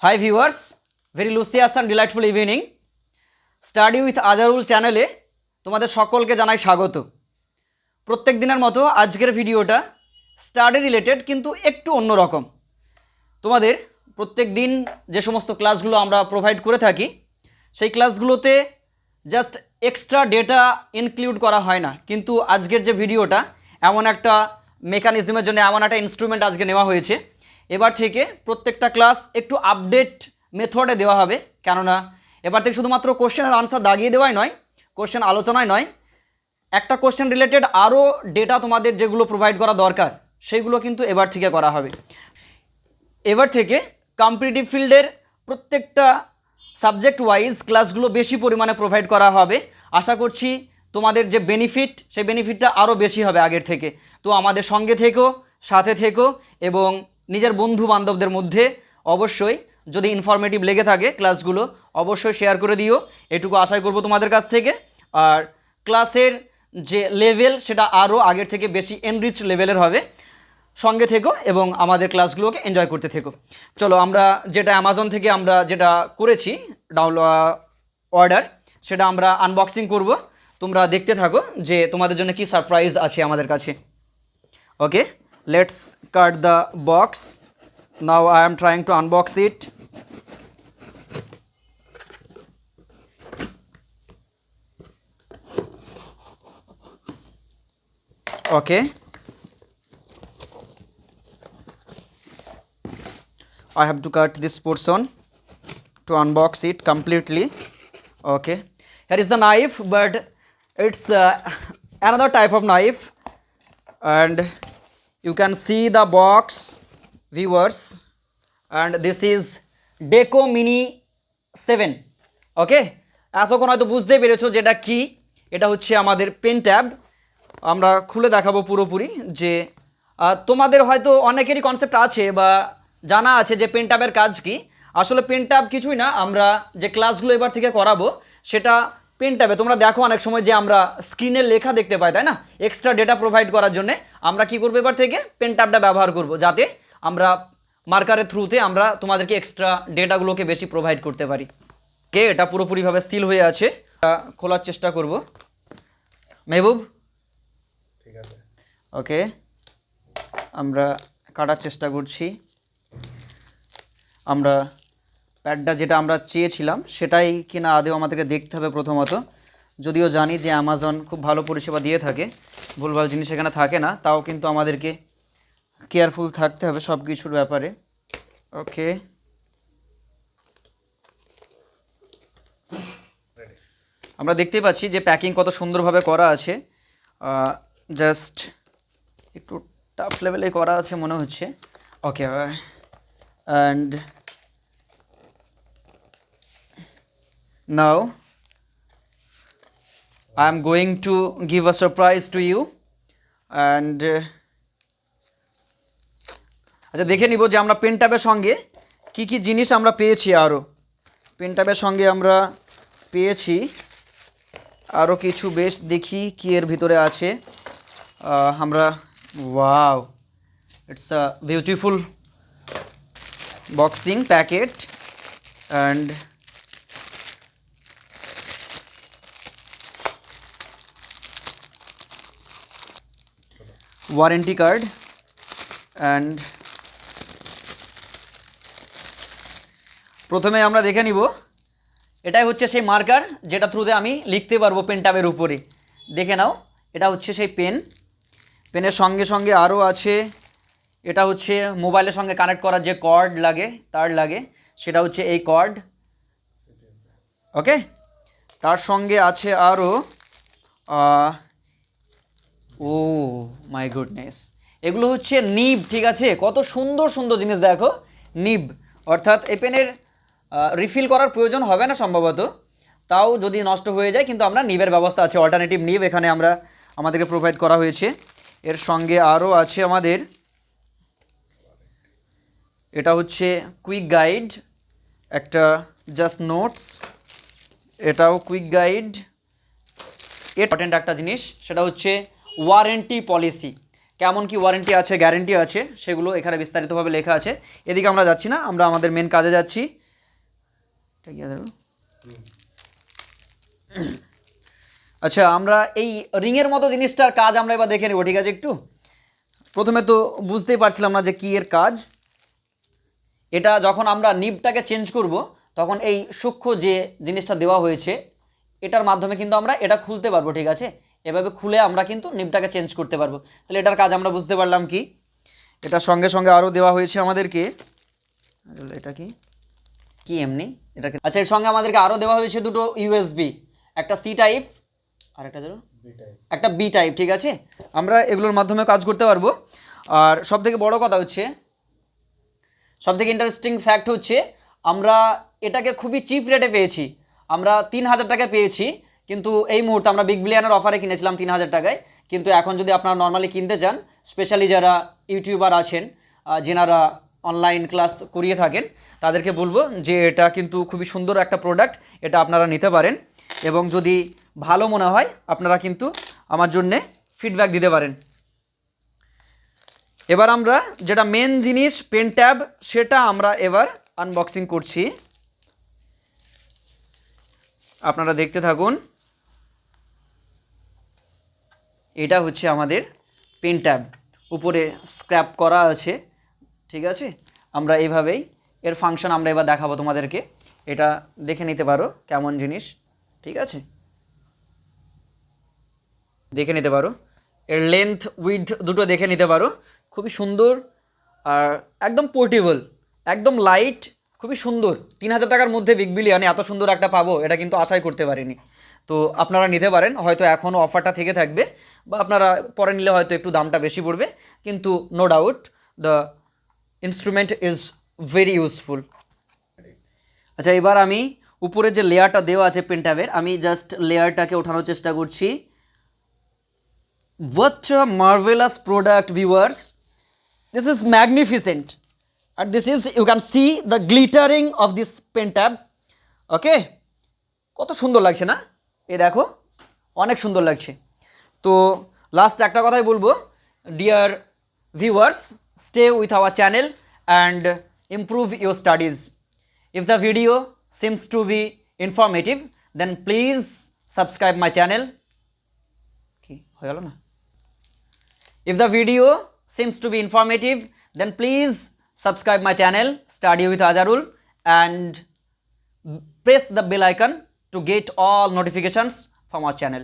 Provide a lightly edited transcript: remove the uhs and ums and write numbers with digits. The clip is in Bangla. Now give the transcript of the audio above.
Hi viewers, very lucious and delightful evening. Study with Azharul চ্যানেলে তোমাদের সকলকে জানাই স্বাগত। প্রত্যেক দিনের মতো আজকের ভিডিওটা স্টাডি রিলেটেড কিন্তু একটু অন্যরকম। তোমাদের প্রত্যেক দিন যে সমস্ত ক্লাসগুলো আমরা প্রোভাইড করে থাকি সেই ক্লাসগুলোতে জাস্ট এক্সট্রা ডেটা ইনক্লুড করা হয় না, কিন্তু আজকের যে ভিডিওটা এমন একটা মেকানিজমের জন্য এমন একটা ইনস্ট্রুমেন্ট আজকে নেওয়া হয়েছে। এবার থেকে প্রত্যেকটা ক্লাস একটু আপডেট মেথডে দেওয়া হবে, কেননা এবার থেকে শুধুমাত্র কোশ্চেন আর আনসার দাগিয়ে দেওয়াই নয়, কোশ্চেন আলোচনায় নয়, একটা কোশ্চেন রিলেটেড আরও ডেটা তোমাদের যেগুলো প্রোভাইড করা দরকার সেইগুলো কিন্তু এবার থেকে করা হবে। এবার থেকে কম্পিটিটিভ ফিল্ডের প্রত্যেকটা সাবজেক্ট ওয়াইজ ক্লাসগুলো বেশি পরিমাণে প্রোভাইড করা হবে। আশা করছি তোমাদের যে বেনিফিট সেই বেনিফিটটা আরও বেশি হবে আগের থেকে। তো আমাদের সঙ্গে থেকো, সাথে থেকো এবং নিজের বন্ধু বান্ধবদের মধ্যে অবশ্যই যদি ইনফরমেটিভ লেগে থাকে ক্লাসগুলো অবশ্যই শেয়ার করে দিও, এটুকু আশা করব তোমাদের কাছ থেকে। আর ক্লাসের যে লেভেল সেটা আরও আগের থেকে বেশি এনরিচ লেভেলের হবে। সঙ্গে থেকো এবং আমাদের ক্লাসগুলোকে এনজয় করতে থেকো। চলো আমরা যেটা অ্যামাজন থেকে আমরা যেটা করেছি অর্ডার সেটা আমরা আনবক্সিং করব। তোমরা দেখতে থাকো যে তোমাদের জন্য কি সারপ্রাইজ আছে আমাদের কাছে। Okay, let's cut the box. Now I am trying to unbox it. Okay, I have to cut this portion to unbox it completely. Okay, here is the knife, but it's another type of knife, and you can see the box, viewers, and this is DECO Mini 7. ওকে, এতক্ষণ হয়তো বুঝতেই পেরেছো যেটা কি। এটা হচ্ছে আমাদের পেন ট্যাব। আমরা খুলে দেখাবো পুরোপুরি যে তোমাদের হয়তো অনেকেরই কনসেপ্ট আছে বা জানা আছে যে পেন ট্যাবের কাজ কি। আসলে পেন ট্যাব কিছুই না, আমরা যে ক্লাসগুলো এবার থেকে করাবো সেটা পেন ট্যাবে তোমরা দেখো অনেক সময় যে আমরা স্ক্রিনে লেখা দেখতে পাই, তাই না? এক্সট্রা ডেটা প্রোভাইড করার জন্য আমরা কি করবো, এবার থেকে পেন ট্যাবটা ব্যবহার করব, যাতে আমরা মার্কারের থ্রুতে আমরা তোমাদেরকে এক্সট্রা ডেটাগুলোকে বেশি প্রোভাইড করতে পারি। কে এটা পুরোপুরিভাবে সিল হয়ে আছে, খোলার চেষ্টা করব। মেহবুব, ঠিক আছে? ওকে, আমরা কাটার চেষ্টা করছি। আমরা প্যাডটা যেটা আমরা চেয়েছিলাম সেটাই কিনা আদেও আমাদেরকে দেখতে হবে প্রথমত। যদিও জানি যে অ্যামাজন খুব ভালো পরিষেবা দিয়ে থাকে, ভুলভাল জিনিস এখানে থাকে না, তাও কিন্তু আমাদেরকে কেয়ারফুল থাকতে হবে সব কিছুর ব্যাপারে। ওকে, আমরা দেখতে পাচ্ছি যে প্যাকিং কত সুন্দরভাবে করা আছে। জাস্ট একটু টাফ লেভেলে করা আছে মনে হচ্ছে। ওকে, and now I am going to give a surprise to you, and আচ্ছা দেখে নিব যে আমরা পেন ট্যাবের সঙ্গে কি কি জিনিস আমরা পেয়েছি। আরও পেন ট্যাবের সঙ্গে আমরা পেয়েছি আরও কিছু, বেশ দেখি কি এর ভিতরে আছে। আমরা wow, it's a beautiful boxing packet and warranty card. And প্রথমে আমরা দেখে নিব, এটাই হচ্ছে সেই মার্কার যেটা থ্রুতে আমি লিখতে পারবো পেন ট্যাবের উপরে। দেখে নাও, এটা হচ্ছে সেই পেন। পেনের সঙ্গে সঙ্গে আরও আছে, এটা হচ্ছে মোবাইলের সঙ্গে কানেক্ট করার যে কর্ড লাগে, তার লাগে, সেটা হচ্ছে এই কর্ড। ওকে, তার সঙ্গে আছে আরও ও মাই গুডনেস, এগুলো হচ্ছে নিব। ঠিক আছে, কত সুন্দর সুন্দর জিনিস দেখো, নিব। অর্থাৎ এই পেনের রিফিল করার প্রয়োজন হবে না সম্ভবত, তাও যদি নষ্ট হয়ে যায় কিন্তু আমরা নিবের ব্যবস্থা আছে, অল্টারনেটিভ নিব এখানে আমাদেরকে প্রোভাইড করা হয়েছে। এর সঙ্গে আরও আছে আমাদের, এটা হচ্ছে কুইক গাইড, একটা জাস্ট নোটস, এটাও কুইক গাইড। ইম্পর্টেন্ট একটা জিনিস সেটা হচ্ছে ওয়ারেন্টি পলিসি। কেমন কি ওয়ারেন্টি আছে, গ্যারেন্টি আছে, সেগুলো এখানে বিস্তারিতভাবে লেখা আছে। এদিকে আমরা যাচ্ছি না, আমরা আমাদের মেন কাজে যাচ্ছি। আচ্ছা, আমরা এই রিংয়ের মতো জিনিসটার কাজ আমরা এবার দেখে নেব, ঠিক আছে? একটু প্রথমে তো বুঝতেই পারছিলাম না যে কী এর কাজ। এটা যখন আমরা নিবটাকে চেঞ্জ করব, তখন এই সূক্ষ্ম যে জিনিসটা দেওয়া হয়েছে এটার মাধ্যমে কিন্তু আমরা এটা খুলতে পারবো, ঠিক আছে? এভাবে খুলে আমরা কিন্তু নিবটাকে চেঞ্জ করতে পারবো। তাহলে এটার কাজ আমরা বুঝতে পারলাম কি। এটার সঙ্গে সঙ্গে আরও দেওয়া হয়েছে আমাদেরকে, এটা কি কি এমনি এটাকে, আচ্ছা, এর সঙ্গে আমাদেরকে আরও দেওয়া হয়েছে দুটো ইউএসবি, একটা সি টাইপ আর একটা বি টাইপ, ঠিক আছে? আমরা এগুলোর মাধ্যমে কাজ করতে পারবো। আর সবথেকে বড় কথা হচ্ছে, সবথেকে ইন্টারেস্টিং ফ্যাক্ট হচ্ছে, আমরা এটাকে খুবই চিপ রেটে পেয়েছি। আমরা 3000 টাকায় পেয়েছি, কিন্তু এই মুহূর্তে আমরা বিগ বিলিয়নের অফারে কিনেছিলাম 3000 টাকায়। কিন্তু এখন যদি আপনারা নর্মালি কিনতে চান, স্পেশালি যারা ইউটিউবার আছেন, যেনারা অনলাইন ক্লাস করিয়ে থাকেন, তাদেরকে বলবো যে এটা কিন্তু খুবই সুন্দর একটা প্রোডাক্ট, এটা আপনারা নিতে পারেন। এবং যদি ভালো মনে হয় আপনারা কিন্তু আমার জন্যে ফিডব্যাক দিতে পারেন। এবার আমরা যেটা মেন জিনিস পেনট্যাব, সেটা আমরা এবার আনবক্সিং করছি, আপনারা দেখতে থাকুন। এটা হচ্ছে আমাদের পেনট্যাব, উপরে স্ক্র্যাপ করা আছে, ঠিক আছে? আমরা এইভাবেই এর ফাংশন আমরা এবার দেখাবো তোমাদেরকে, এটা দেখে নিতে পারো কেমন জিনিস, ঠিক আছে? দেখে নিতে পারো, এর লেন্থ উইথ দুটো দেখে নিতে পারো, খুবই সুন্দর আর একদম পোর্টেবল, একদম লাইট, খুবই সুন্দর। 3000 টাকার মধ্যে বিগ বিলিয়নে এত সুন্দর একটা পাবো, এটা কিন্তু আশাই করতে পারিনি। তো আপনারা নিতে পারেন, হয়তো এখনও অফারটা থেকে থাকবে, বা আপনারা পরে নিলে হয়তো একটু দামটা বেশি পড়বে, কিন্তু no doubt the instrument is very useful. আচ্ছা, এবার আমি উপরে যে লেয়ারটা দেওয়া আছে পেনট্যাবের, আমি জাস্ট লেয়ারটাকে ওঠানোর চেষ্টা করছি। What a marvelous product, viewers! This is magnificent, and this is, you can see the glittering of this Pentab. Okay, কত সুন্দর লাগছে না? এই দেখো, অনেক সুন্দর লাগছে। তো লাস্ট একটা কথাই বলবো, dear viewers, stay with our channel and improve your studies. If the video seems to be informative, then please subscribe my channel. কি হয়ে গেল না? If the video seems to be informative, then please subscribe my channel Study with Azharul and press the bell icon to get all notifications from our channel.